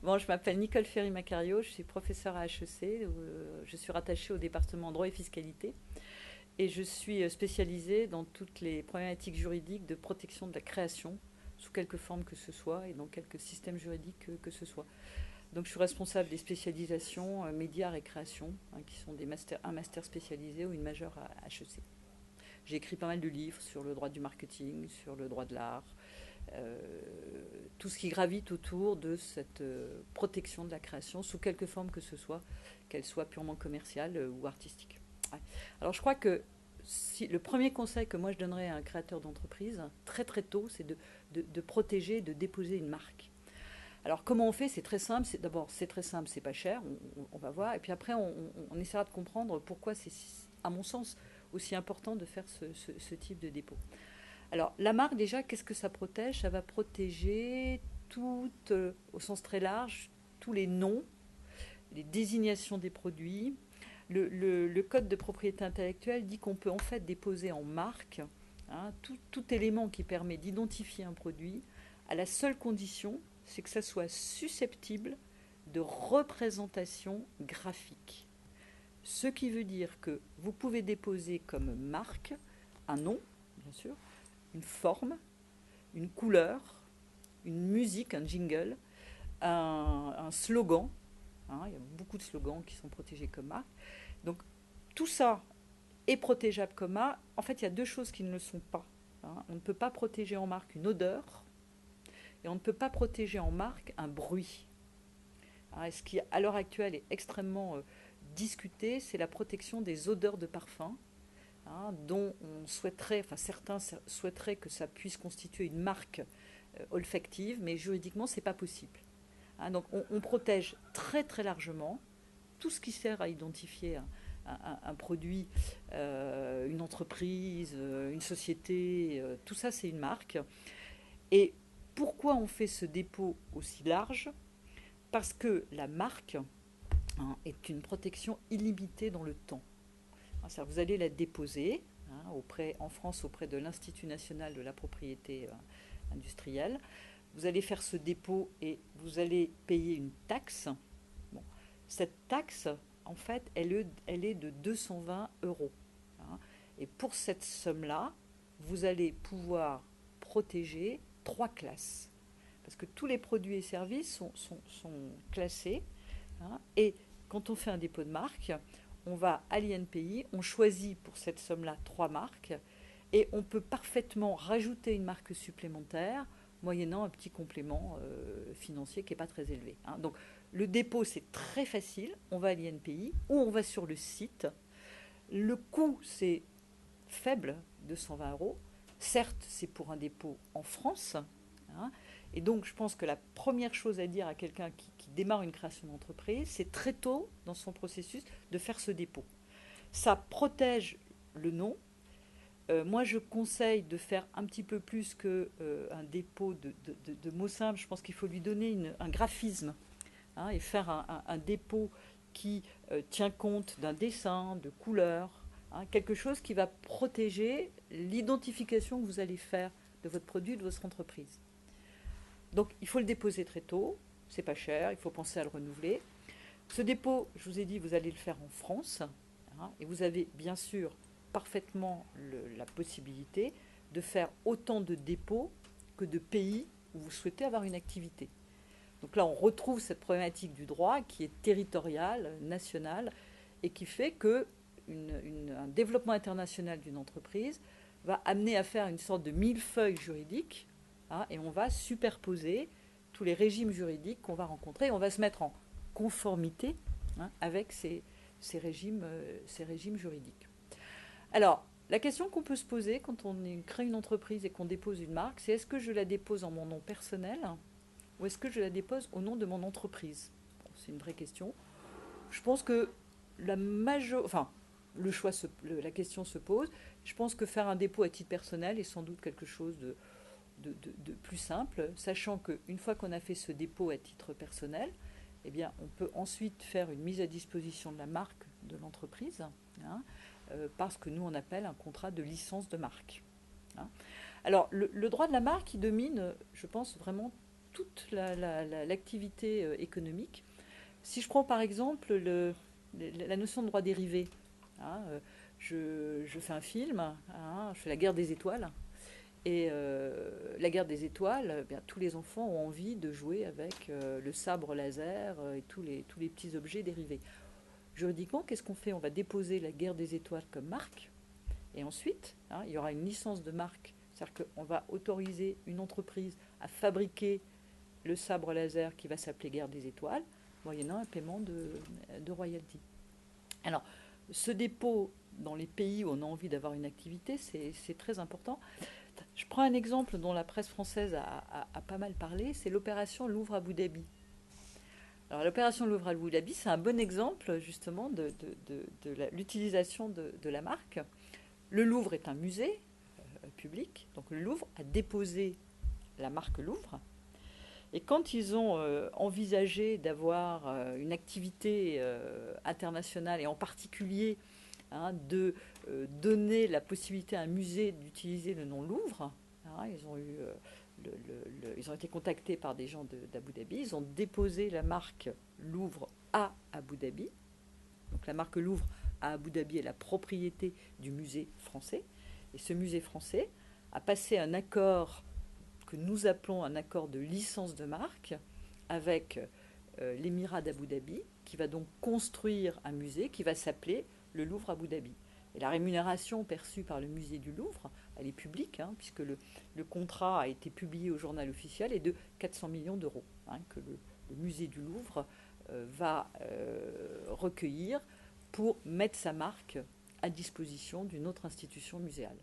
Bon, je m'appelle Nicole Ferry-Macario, je suis professeure à HEC, je suis rattachée au département droit et fiscalité et je suis spécialisée dans toutes les problématiques juridiques de protection de la création, sous quelque forme que ce soit et dans quelque système juridique que ce soit. Donc je suis responsable des spécialisations médias et création, hein, qui sont un master spécialisé ou une majeure à HEC. J'ai écrit pas mal de livres sur le droit du marketing, sur le droit de l'art, euh, tout ce qui gravite autour de cette protection de la création sous quelque forme que ce soit, qu'elle soit purement commerciale ou artistique. Ouais. Alors je crois que le premier conseil que moi je donnerais à un créateur d'entreprise, très très tôt, c'est de protéger, de déposer une marque. Alors comment on fait? C'est très simple. D'abord, c'est très simple, c'est pas cher, on va voir. Et puis après, on essaiera de comprendre pourquoi c'est, à mon sens, aussi important de faire ce type de dépôt. Alors, la marque, déjà, qu'est-ce que ça protège? Ça va protéger tout, au sens très large, tous les noms, les désignations des produits. Le code de propriété intellectuelle dit qu'on peut en fait déposer en marque, hein, tout élément qui permet d'identifier un produit à la seule condition, c'est que ça soit susceptible de représentation graphique. Ce qui veut dire que vous pouvez déposer comme marque un nom, bien sûr, une forme, une couleur, une musique, un jingle, un slogan. Hein, il y a beaucoup de slogans qui sont protégés comme marque. Donc tout ça est protégeable comme marque. En fait, il y a deux choses qui ne le sont pas. Hein. On ne peut pas protéger en marque une odeur et on ne peut pas protéger en marque un bruit. Hein, ce qui, à l'heure actuelle, est extrêmement discuté, c'est la protection des odeurs de parfum, hein, dont on souhaiterait, enfin certains souhaiteraient que ça puisse constituer une marque olfactive, mais juridiquement, c'est pas possible. Hein, donc on protège très très largement tout ce qui sert à identifier un produit, une entreprise, une société, tout ça c'est une marque. Et pourquoi on fait ce dépôt aussi large? Parce que la marque, hein, est une protection illimitée dans le temps. Hein, vous allez la déposer, hein, en France auprès de l'Institut national de la propriété industrielle. Vous allez faire ce dépôt et vous allez payer une taxe. Bon, cette taxe, en fait, elle est de 220 euros. Hein. Et pour cette somme-là, vous allez pouvoir protéger trois classes. Parce que tous les produits et services sont classés. Hein, et quand on fait un dépôt de marque, on va à l'INPI, on choisit pour cette somme-là trois marques, et on peut parfaitement rajouter une marque supplémentaire moyennant un petit complément financier qui n'est pas très élevé. Hein. Donc le dépôt, c'est très facile. On va à l'INPI ou on va sur le site. Le coût, c'est faible, 220 euros. Certes, c'est pour un dépôt en France. Hein. Et donc, je pense que la première chose à dire à quelqu'un qui démarre une création d'entreprise, c'est très tôt dans son processus de faire ce dépôt. Ça protège le nom. Moi, je conseille de faire un petit peu plus qu'un dépôt de mots simples. Je pense qu'il faut lui donner un graphisme, hein, et faire un dépôt qui tient compte d'un dessin, de couleurs, hein, quelque chose qui va protéger l'identification que vous allez faire de votre produit, de votre entreprise. Donc il faut le déposer très tôt, c'est pas cher, il faut penser à le renouveler. Ce dépôt, je vous ai dit, vous allez le faire en France, hein, et vous avez bien sûr parfaitement la possibilité de faire autant de dépôts que de pays où vous souhaitez avoir une activité. Donc là, on retrouve cette problématique du droit qui est territoriale, nationale, et qui fait que un développement international d'une entreprise va amener à faire une sorte de millefeuille juridique, hein, et on va superposer tous les régimes juridiques qu'on va rencontrer. On va se mettre en conformité, hein, avec ces régimes juridiques. Alors, la question qu'on peut se poser quand on crée une entreprise et qu'on dépose une marque, c'est est-ce que je la dépose en mon nom personnel ou est-ce que je la dépose au nom de mon entreprise? Bon, c'est une vraie question. Je pense que enfin, la question se pose. Je pense que faire un dépôt à titre personnel est sans doute quelque chose de plus simple, sachant qu'une fois qu'on a fait ce dépôt à titre personnel, eh bien, on peut ensuite faire une mise à disposition de la marque de l'entreprise, hein, parce que nous, on appelle un contrat de licence de marque. Hein. Alors, le droit de la marque, il domine, je pense, vraiment toute l'activité économique. Si je prends par exemple la notion de droit dérivé, hein, je fais un film, hein, je fais la guerre des étoiles. Et la guerre des étoiles, eh bien, tous les enfants ont envie de jouer avec le sabre laser et tous les petits objets dérivés. Juridiquement, qu'est-ce qu'on fait? On va déposer la guerre des étoiles comme marque. Et ensuite, hein, il y aura une licence de marque. C'est-à-dire qu'on va autoriser une entreprise à fabriquer le sabre laser qui va s'appeler guerre des étoiles, moyennant un paiement de royalties. Alors, ce dépôt dans les pays où on a envie d'avoir une activité, c'est très important. Je prends un exemple dont la presse française a pas mal parlé, c'est l'opération Louvre Abu Dhabi. Alors l'opération Louvre Abu Dhabi, c'est un bon exemple justement de l'utilisation de la marque. Le Louvre est un musée public, donc le Louvre a déposé la marque Louvre. Et quand ils ont envisagé d'avoir une activité internationale, et en particulier hein, de donner la possibilité à un musée d'utiliser le nom Louvre, hein, ils ont été contactés par des gens d'Abu Dhabi, ils ont déposé la marque Louvre à Abu Dhabi. Donc la marque Louvre à Abu Dhabi est la propriété du musée français. Et ce musée français a passé un accord que nous appelons un accord de licence de marque avec l'émirat d'Abu Dhabi, qui va donc construire un musée qui va s'appeler le Louvre Abu Dhabi. Et la rémunération perçue par le musée du Louvre, elle est publique, hein, puisque le contrat a été publié au journal officiel, est de 400 millions d'euros, hein, que le musée du Louvre va recueillir pour mettre sa marque à disposition d'une autre institution muséale.